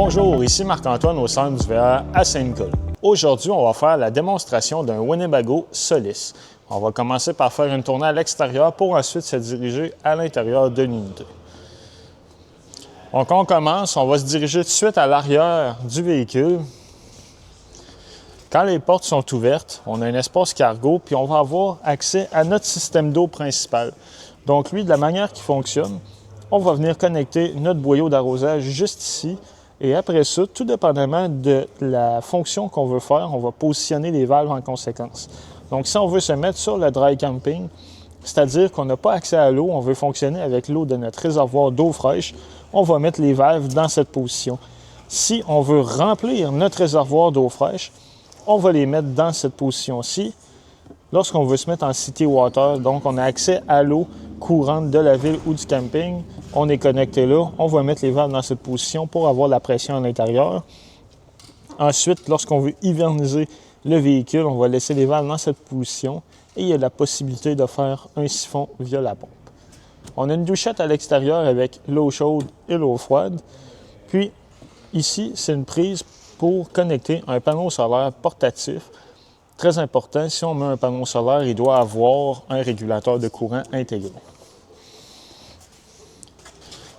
Bonjour, ici Marc-Antoine au centre du VR à Saint-Nicolas. Aujourd'hui, on va faire la démonstration d'un Winnebago Solis. On va commencer par faire une tournée à l'extérieur pour ensuite se diriger à l'intérieur de l'unité. Donc on commence, on va se diriger tout de suite à l'arrière du véhicule. Quand les portes sont ouvertes, on a un espace cargo, puis on va avoir accès à notre système d'eau principal. Donc lui, de la manière qu'il fonctionne, on va venir connecter notre boyau d'arrosage juste ici. Et après ça, tout dépendamment de la fonction qu'on veut faire, on va positionner les valves en conséquence. Donc si on veut se mettre sur le dry camping, c'est-à-dire qu'on n'a pas accès à l'eau, on veut fonctionner avec l'eau de notre réservoir d'eau fraîche, on va mettre les valves dans cette position. Si on veut remplir notre réservoir d'eau fraîche, on va les mettre dans cette position-ci. Lorsqu'on veut se mettre en city water, donc on a accès à l'eau courante de la ville ou du camping, on est connecté là, on va mettre les valves dans cette position pour avoir la pression à l'intérieur. Ensuite, lorsqu'on veut hiverniser le véhicule, on va laisser les valves dans cette position et il y a la possibilité de faire un siphon via la pompe. On a une douchette à l'extérieur avec l'eau chaude et l'eau froide. Puis ici, c'est une prise pour connecter un panneau solaire portatif. Très important, si on met un panneau solaire, il doit avoir un régulateur de courant intégré.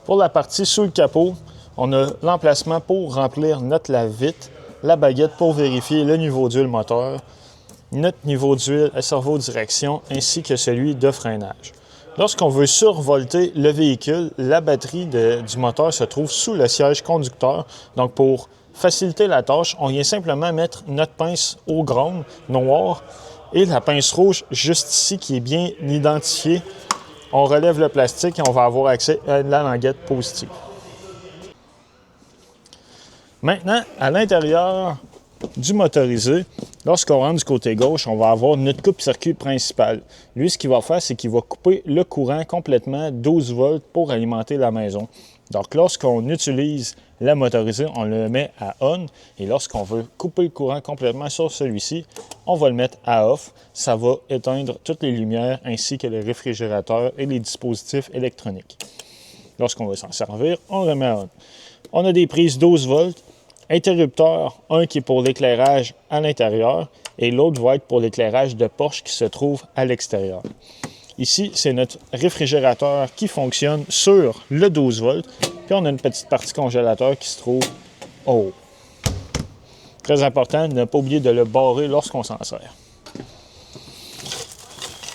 Pour la partie sous le capot, on a l'emplacement pour remplir notre lave-vitre, la baguette pour vérifier le niveau d'huile moteur, notre niveau d'huile à servo-direction ainsi que celui de freinage. Lorsqu'on veut survolter le véhicule, la batterie du moteur se trouve sous le siège conducteur. Donc pour faciliter la tâche, on vient simplement mettre notre pince au grain noir et la pince rouge juste ici qui est bien identifiée. On relève le plastique et on va avoir accès à la languette positive. Maintenant, à l'intérieur du motorisé, lorsqu'on rentre du côté gauche, on va avoir notre coupe-circuit principal. Lui, ce qu'il va faire, c'est qu'il va couper le courant complètement 12 volts pour alimenter la maison. Donc, lorsqu'on utilise la motorisée, on le met à on. Et lorsqu'on veut couper le courant complètement sur celui-ci, on va le mettre à off. Ça va éteindre toutes les lumières ainsi que les réfrigérateurs et les dispositifs électroniques. Lorsqu'on va s'en servir, on le met à on. On a des prises 12 volts. Interrupteur, un qui est pour l'éclairage à l'intérieur et l'autre va être pour l'éclairage de porche qui se trouve à l'extérieur. Ici, c'est notre réfrigérateur qui fonctionne sur le 12 volts. Puis on a une petite partie congélateur qui se trouve en haut. Très important de ne pas oublier de le barrer lorsqu'on s'en sert.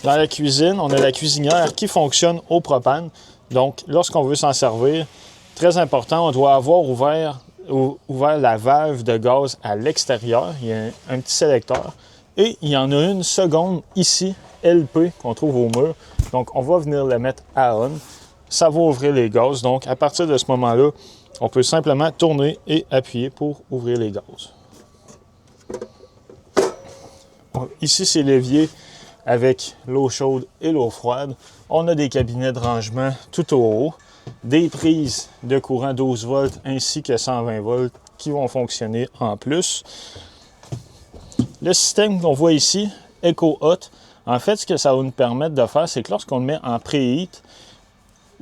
Dans la cuisine, on a la cuisinière qui fonctionne au propane. Donc, lorsqu'on veut s'en servir, très important, on doit avoir ouvert la valve de gaz à l'extérieur. Il y a un petit sélecteur. Et il y en a une seconde ici, LP, qu'on trouve au mur. Donc, on va venir le mettre à on. Ça va ouvrir les gaz. Donc, à partir de ce moment-là, on peut simplement tourner et appuyer pour ouvrir les gaz. Ici, c'est l'évier avec l'eau chaude et l'eau froide. On a des cabinets de rangement tout au haut. Des prises de courant 12 volts ainsi que 120 volts qui vont fonctionner en plus. Le système qu'on voit ici, Eco Hot, en fait, ce que ça va nous permettre de faire, c'est que lorsqu'on le met en préheat,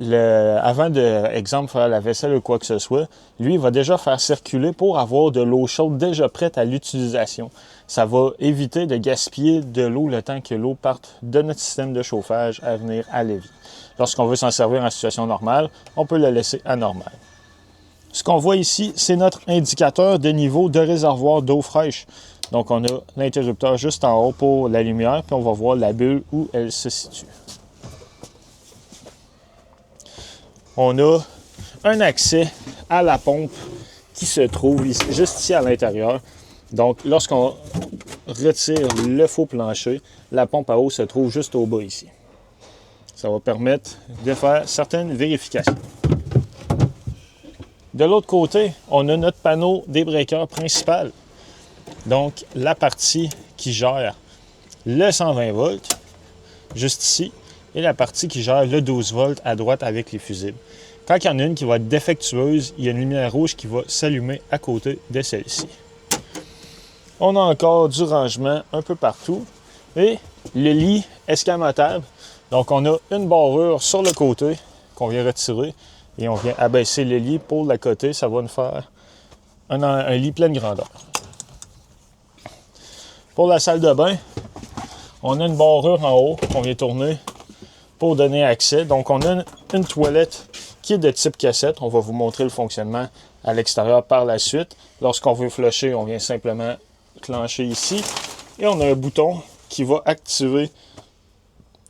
avant de, exemple, faire la vaisselle ou quoi que ce soit, lui, il va déjà faire circuler pour avoir de l'eau chaude déjà prête à l'utilisation. Ça va éviter de gaspiller de l'eau le temps que l'eau parte de notre système de chauffage à venir à l'évier. Lorsqu'on veut s'en servir en situation normale, on peut le laisser à normal. Ce qu'on voit ici, c'est notre indicateur de niveau de réservoir d'eau fraîche. Donc, on a l'interrupteur juste en haut pour la lumière, puis on va voir la bulle où elle se situe. On a un accès à la pompe qui se trouve ici, juste ici à l'intérieur. Donc, lorsqu'on retire le faux plancher, la pompe à eau se trouve juste au bas ici. Ça va permettre de faire certaines vérifications. De l'autre côté, on a notre panneau débreakeur principal. Donc, la partie qui gère le 120 volts, juste ici, et la partie qui gère le 12 volts à droite avec les fusibles. Quand il y en a une qui va être défectueuse, il y a une lumière rouge qui va s'allumer à côté de celle-ci. On a encore du rangement un peu partout et le lit escamotable. Donc, on a une barrure sur le côté qu'on vient retirer et on vient abaisser le lit pour la côté. Ça va nous faire un lit pleine grandeur. Pour la salle de bain, on a une barrure en haut qu'on vient tourner pour donner accès. Donc, on a une toilette qui est de type cassette. On va vous montrer le fonctionnement à l'extérieur par la suite. Lorsqu'on veut flusher, on vient simplement clencher ici. Et on a un bouton qui va activer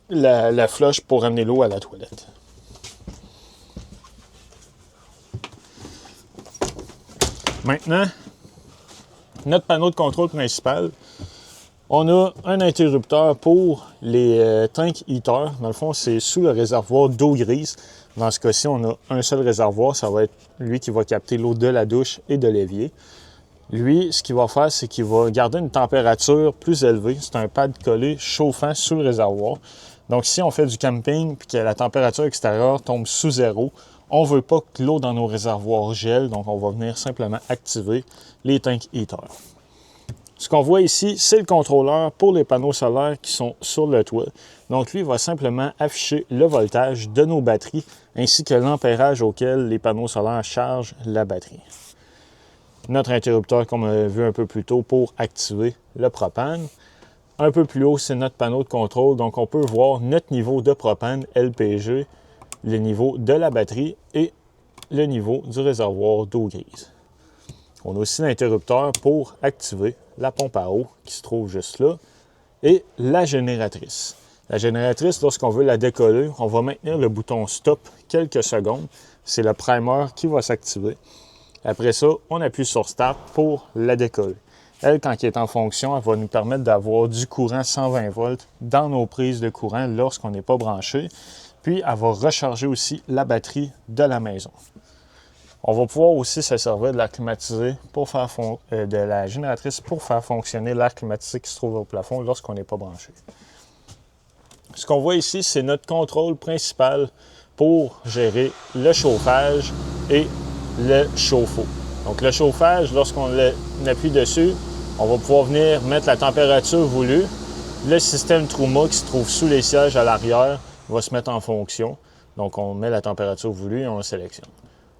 la flush pour amener l'eau à la toilette. Maintenant, notre panneau de contrôle principal, on a un interrupteur pour les tank heaters. Dans le fond, c'est sous le réservoir d'eau grise. Dans ce cas-ci, on a un seul réservoir. Ça va être lui qui va capter l'eau de la douche et de l'évier. Lui, ce qu'il va faire, c'est qu'il va garder une température plus élevée. C'est un pad collé chauffant sous le réservoir. Donc, si on fait du camping et que la température extérieure tombe sous zéro, on ne veut pas que l'eau dans nos réservoirs gèle. Donc, on va venir simplement activer les tank heaters. Ce qu'on voit ici, c'est le contrôleur pour les panneaux solaires qui sont sur le toit. Donc, lui va simplement afficher le voltage de nos batteries ainsi que l'ampérage auquel les panneaux solaires chargent la batterie. Notre interrupteur, comme on a vu un peu plus tôt, pour activer le propane. Un peu plus haut, c'est notre panneau de contrôle. Donc, on peut voir notre niveau de propane LPG, le niveau de la batterie et le niveau du réservoir d'eau grise. On a aussi l'interrupteur pour activer la pompe à eau qui se trouve juste là et la génératrice. La génératrice, lorsqu'on veut la décoller, on va maintenir le bouton stop quelques secondes. C'est le primer qui va s'activer. Après ça, on appuie sur start pour la décoller. Elle, quand elle est en fonction, elle va nous permettre d'avoir du courant 120 volts dans nos prises de courant lorsqu'on n'est pas branché. Puis, elle va recharger aussi la batterie de la maison. On va pouvoir aussi se servir de l'air climatisé pour faire de la génératrice pour faire fonctionner l'air climatisé qui se trouve au plafond lorsqu'on n'est pas branché. Ce qu'on voit ici, c'est notre contrôle principal pour gérer le chauffage et le chauffe-eau. Donc le chauffage, lorsqu'on appuie dessus, on va pouvoir venir mettre la température voulue. Le système Truma qui se trouve sous les sièges à l'arrière va se mettre en fonction. Donc on met la température voulue et on le sélectionne.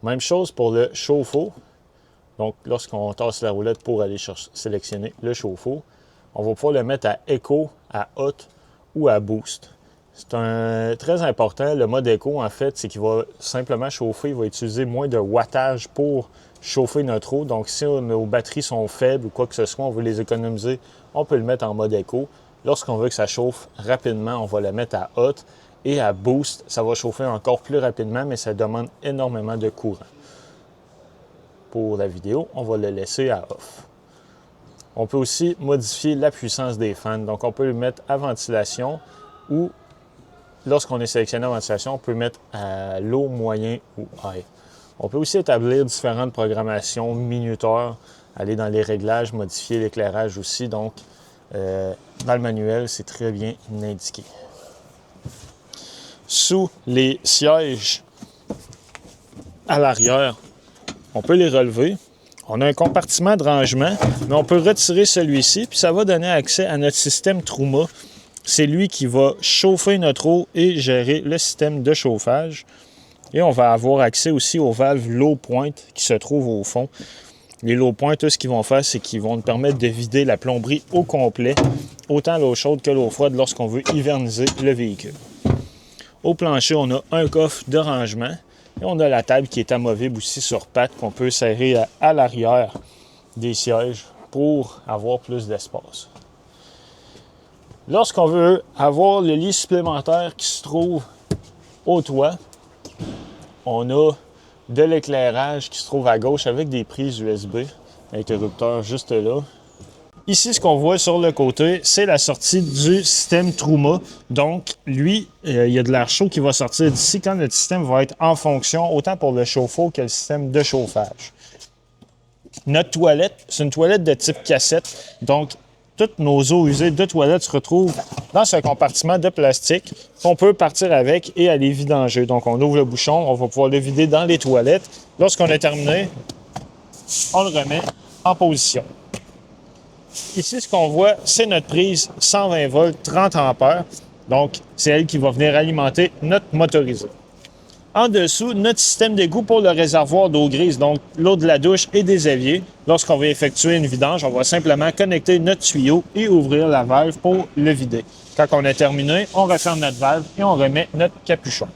Même chose pour le chauffe-eau. Donc lorsqu'on tasse la roulette pour aller sélectionner le chauffe-eau, on va pouvoir le mettre à Eco, à Hot ou à Boost. C'est très important. Le mode Eco, en fait, c'est qu'il va simplement chauffer. Il va utiliser moins de wattage pour chauffer notre eau. Donc, si nos batteries sont faibles ou quoi que ce soit, on veut les économiser, on peut le mettre en mode Eco. Lorsqu'on veut que ça chauffe rapidement, on va le mettre à Hot. Et à Boost, ça va chauffer encore plus rapidement, mais ça demande énormément de courant. Pour la vidéo, on va le laisser à Off. On peut aussi modifier la puissance des fans. Donc, on peut le mettre à ventilation ou lorsqu'on est sélectionné en ventilation, on peut mettre à low, moyen ou high. On peut aussi établir différentes programmations, minuteurs, aller dans les réglages, modifier l'éclairage aussi. Donc, dans le manuel, c'est très bien indiqué. Sous les sièges à l'arrière, on peut les relever. On a un compartiment de rangement, mais on peut retirer celui-ci, puis ça va donner accès à notre système Truma. C'est lui qui va chauffer notre eau et gérer le système de chauffage. Et on va avoir accès aussi aux valves low point qui se trouvent au fond. Les low point, eux, ce qu'ils vont faire, c'est qu'ils vont nous permettre de vider la plomberie au complet, autant l'eau chaude que l'eau froide lorsqu'on veut hiverniser le véhicule. Au plancher, on a un coffre de rangement et on a la table qui est amovible aussi sur pattes qu'on peut serrer à l'arrière des sièges pour avoir plus d'espace. Lorsqu'on veut avoir le lit supplémentaire qui se trouve au toit, on a de l'éclairage qui se trouve à gauche avec des prises USB, interrupteur juste là. Ici, ce qu'on voit sur le côté, c'est la sortie du système Truma. Donc, lui, il y a de l'air chaud qui va sortir d'ici quand notre système va être en fonction, autant pour le chauffe-eau que le système de chauffage. Notre toilette, c'est une toilette de type cassette. Donc, toutes nos eaux usées de toilette se retrouvent dans ce compartiment de plastique qu'on peut partir avec et aller vidanger. Donc, on ouvre le bouchon, on va pouvoir le vider dans les toilettes. Lorsqu'on a terminé, on le remet en position. Ici, ce qu'on voit, c'est notre prise 120 volts, 30 ampères. Donc, c'est elle qui va venir alimenter notre motorisé. En dessous, notre système d'égout pour le réservoir d'eau grise, donc l'eau de la douche et des éviers. Lorsqu'on va effectuer une vidange, on va simplement connecter notre tuyau et ouvrir la valve pour le vider. Quand on a terminé, on referme notre valve et on remet notre capuchon.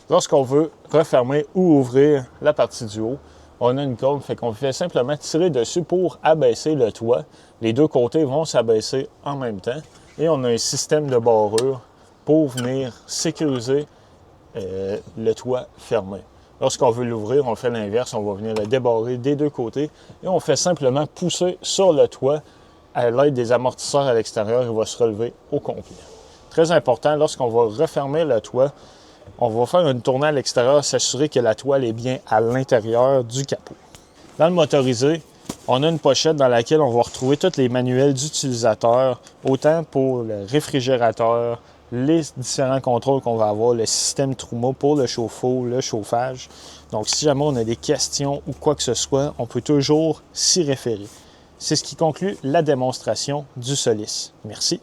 Lorsqu'on veut refermer ou ouvrir la partie du haut, on a une courbe, fait qu'on fait simplement tirer dessus pour abaisser le toit. Les deux côtés vont s'abaisser en même temps et on a un système de barrure pour venir sécuriser le toit fermé. Lorsqu'on veut l'ouvrir, on fait l'inverse, on va venir le débarrer des deux côtés et on fait simplement pousser sur le toit à l'aide des amortisseurs à l'extérieur, il va se relever au complet. Très important, lorsqu'on va refermer le toit, on va faire une tournée à l'extérieur, s'assurer que la toile est bien à l'intérieur du capot. Dans le motorisé, on a une pochette dans laquelle on va retrouver tous les manuels d'utilisateurs, autant pour le réfrigérateur, les différents contrôles qu'on va avoir, le système Truma pour le chauffe-eau, le chauffage. Donc, si jamais on a des questions ou quoi que ce soit, on peut toujours s'y référer. C'est ce qui conclut la démonstration du Solis. Merci.